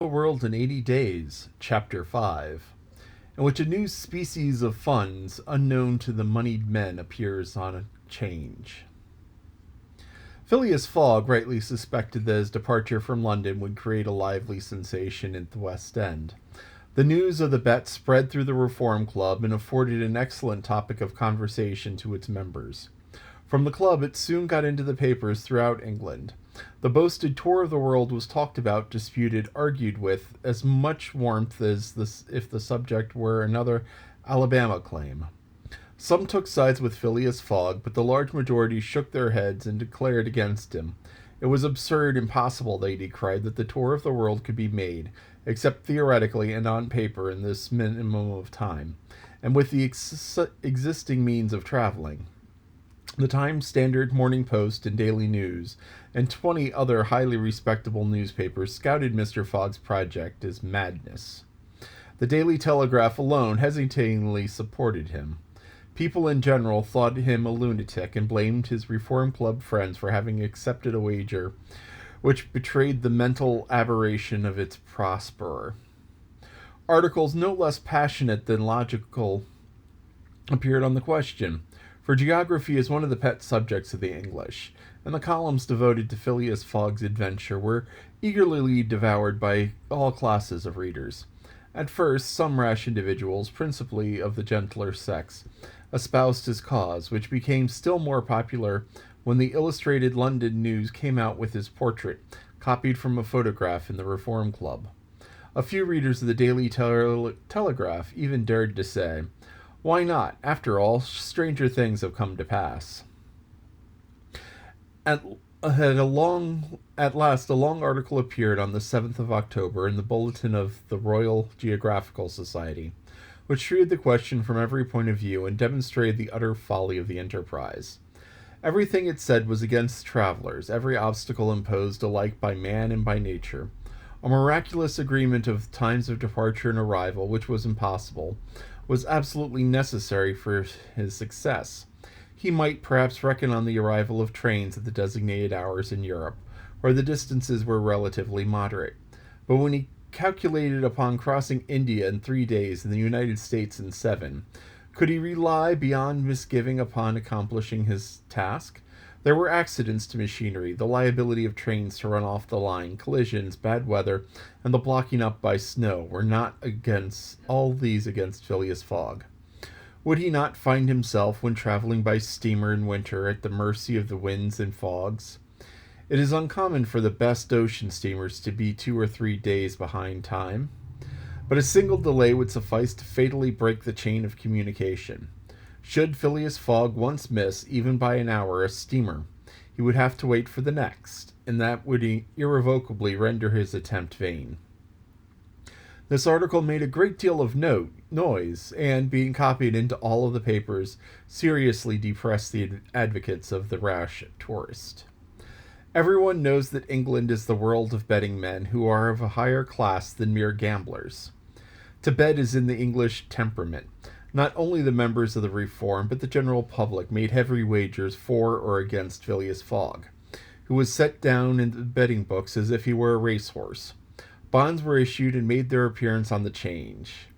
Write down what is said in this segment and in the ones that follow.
The World in 80 Days, Chapter 5, in which a new species of funds unknown to the moneyed men appears on a change. Phileas Fogg rightly suspected that his departure from London would create a lively sensation at the West End. The news of the bet spread through the Reform Club and afforded an excellent topic of conversation to its members. From the club it soon got into the papers throughout England. The boasted tour of the world was talked about, disputed, argued with as much warmth as if the subject were another Alabama claim. Some took sides with Phileas Fogg, but the large majority shook their heads and declared against him. It was absurd, impossible, they decried, that the tour of the world could be made, except theoretically and on paper, in this minimum of time, and with the existing means of traveling. The Times, Standard, Morning Post, and Daily News, and 20 other highly respectable newspapers scouted Mr. Fogg's project as madness. The Daily Telegraph alone hesitatingly supported him. People in general thought him a lunatic and blamed his Reform Club friends for having accepted a wager which betrayed the mental aberration of its prosperer. Articles no less passionate than logical appeared on the question, for geography is one of the pet subjects of the English, and the columns devoted to Phileas Fogg's adventure were eagerly devoured by all classes of readers. At first, some rash individuals, principally of the gentler sex, espoused his cause, which became still more popular when the Illustrated London News came out with his portrait, copied from a photograph in the Reform Club. A few readers of the Daily Telegraph even dared to say, "Why not? After all, stranger things have come to pass." At last, a long article appeared on the 7th of October in the Bulletin of the Royal Geographical Society, which treated the question from every point of view and demonstrated the utter folly of the enterprise. Everything it said was against travelers, every obstacle imposed alike by man and by nature. A miraculous agreement of times of departure and arrival, which was impossible, was absolutely necessary for his success. He might perhaps reckon on the arrival of trains at the designated hours in Europe, where the distances were relatively moderate. But when he calculated upon crossing India in 3 days and the United States in 7, could he rely beyond misgiving upon accomplishing his task? There were accidents to machinery, the liability of trains to run off the line, collisions, bad weather, and the blocking up by snow were not against Phileas Fogg. Would he not find himself, when traveling by steamer in winter, at the mercy of the winds and fogs? It is uncommon for the best ocean steamers to be 2 or 3 days behind time, but a single delay would suffice to fatally break the chain of communication. Should Phileas Fogg once miss, even by an hour, a steamer, he would have to wait for the next, and that would irrevocably render his attempt vain. This article made a great deal of noise, and, being copied into all of the papers, seriously depressed the advocates of the rash tourist. Everyone knows that England is the world of betting men who are of a higher class than mere gamblers. To bet is in the English temperament. Not only the members of the Reform, but the general public made heavy wagers for or against Phileas Fogg, who was set down in the betting books as if he were a racehorse. Bonds were issued and made their appearance on the change.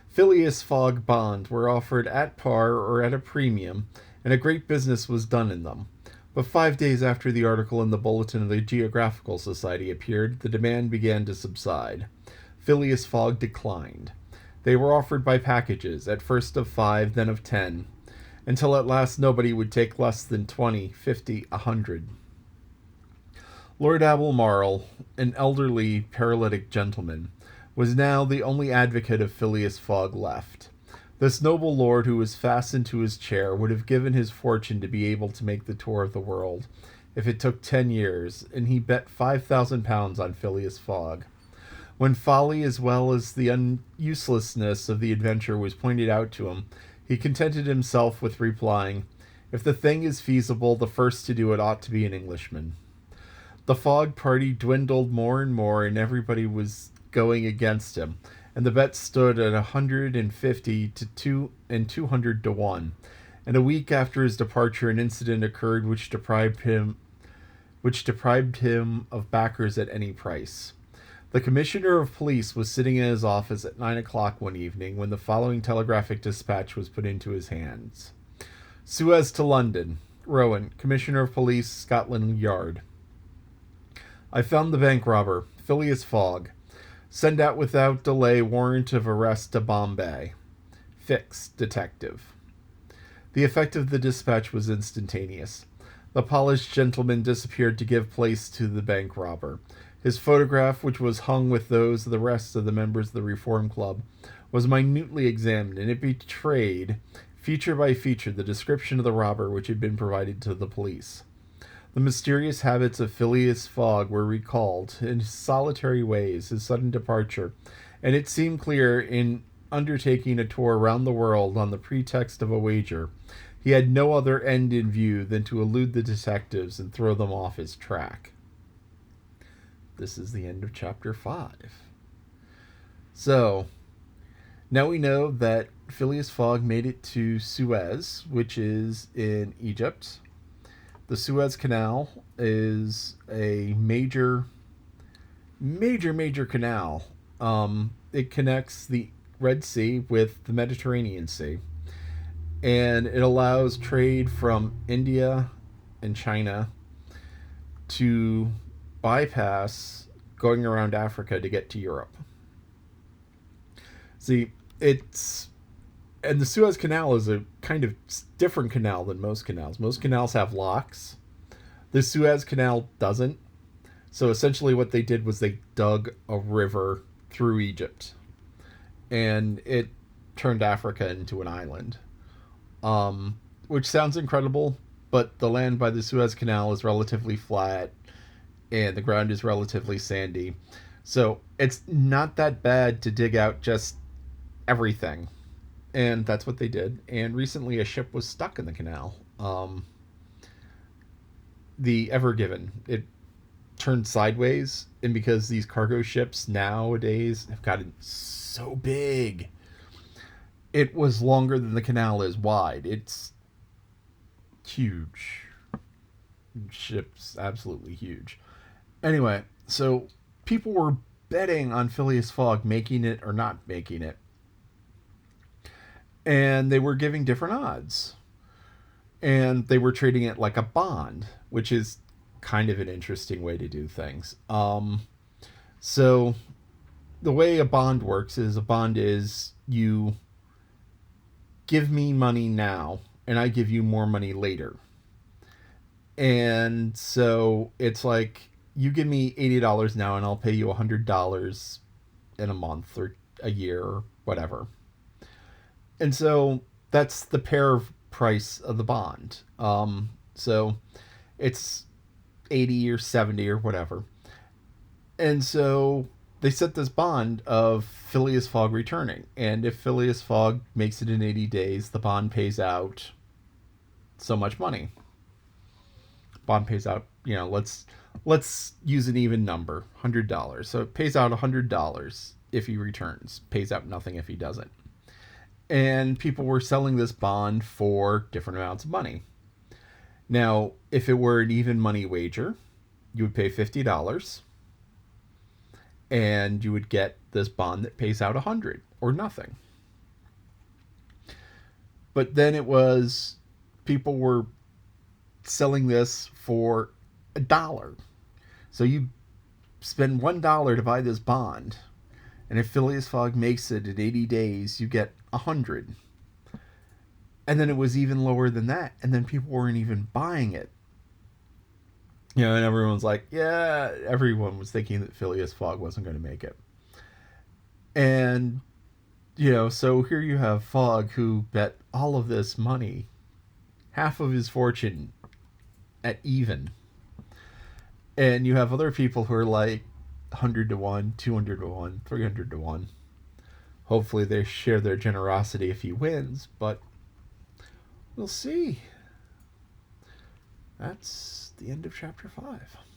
Phileas Fogg bonds were offered at par or at a premium, and a great business was done in them. But 5 days after the article in the Bulletin of the Geographical Society appeared, the demand began to subside. Phileas Fogg declined. They were offered by packages, at first of 5, then of 10, until at last nobody would take less than 20, 50, 100. Lord Albemarle, an elderly, paralytic gentleman, was now the only advocate of Phileas Fogg left. This noble lord, who was fastened to his chair, would have given his fortune to be able to make the tour of the world, if it took 10 years, and he bet £5,000 on Phileas Fogg. When folly as well as the uselessness of the adventure was pointed out to him, he contented himself with replying, "If the thing is feasible, the first to do it ought to be an Englishman." The Fogg party dwindled more and more, and everybody was going against him, and the bet stood at 150 to 200 to 1. And a week after his departure, an incident occurred which deprived him of backers at any price. The commissioner of police was sitting in his office at 9 o'clock one evening when the following telegraphic dispatch was put into his hands. Suez to London. Rowan, Commissioner of Police, Scotland Yard. I found the bank robber, Phileas Fogg. Send out without delay warrant of arrest to Bombay. Fix, Detective. The effect of the dispatch was instantaneous. The polished gentleman disappeared to give place to the bank robber. His photograph, which was hung with those of the rest of the members of the Reform Club, was minutely examined, and it betrayed, feature by feature, the description of the robber which had been provided to the police. The mysterious habits of Phileas Fogg were recalled, in his solitary ways, his sudden departure, and it seemed clear in undertaking a tour round the world on the pretext of a wager, he had no other end in view than to elude the detectives and throw them off his track. This is the end of chapter 5. So, now we know that Phileas Fogg made it to Suez, which is in Egypt. The Suez Canal is a major canal. It connects the Red Sea with the Mediterranean Sea. And it allows trade from India and China to bypass going around Africa to get to Europe. See, and the Suez Canal is a kind of different canal than most canals. Most canals have locks. The Suez Canal doesn't. So essentially what they did was they dug a river through Egypt. And it turned Africa into an island. Which sounds incredible, but the land by the Suez Canal is relatively flat and the ground is relatively sandy. So it's not that bad to dig out just everything. And that's what they did. And recently a ship was stuck in the canal. The Ever Given. It turned sideways, and because these cargo ships nowadays have gotten so big, it was longer than the canal is wide. It's huge. Ship's absolutely huge. Anyway, so people were betting on Phileas Fogg making it or not making it. And they were giving different odds. And they were trading it like a bond, which is kind of an interesting way to do things. So the way a bond works is you give me money now and I give you more money later. And so it's like you give me $80 now and I'll pay you $100 in a month or a year or whatever. And so that's the pair price of the bond. So it's 80 or 70 or whatever. And so they set this bond of Phileas Fogg returning. And if Phileas Fogg makes it in 80 days, the bond pays out so much money. Bond pays out, let's use an even number, $100. So it pays out $100 if he returns. Pays out nothing if he doesn't. And people were selling this bond for different amounts of money. Now, if it were an even money wager, you would pay $50 and you would get this bond that pays out $100 or nothing. But then people were selling this for $1. So you spend $1 to buy this bond, and if Phileas Fogg makes it in 80 days, you get $100. And then it was even lower than that, and then people weren't even buying it. And everyone's like, yeah, everyone was thinking that Phileas Fogg wasn't going to make it. And, so here you have Fogg, who bet all of this money, half of his fortune, at even. And you have other people who are like 100 to 1, 200 to 1, 300 to 1. Hopefully they share their generosity if he wins, but we'll see. That's the end of chapter 5.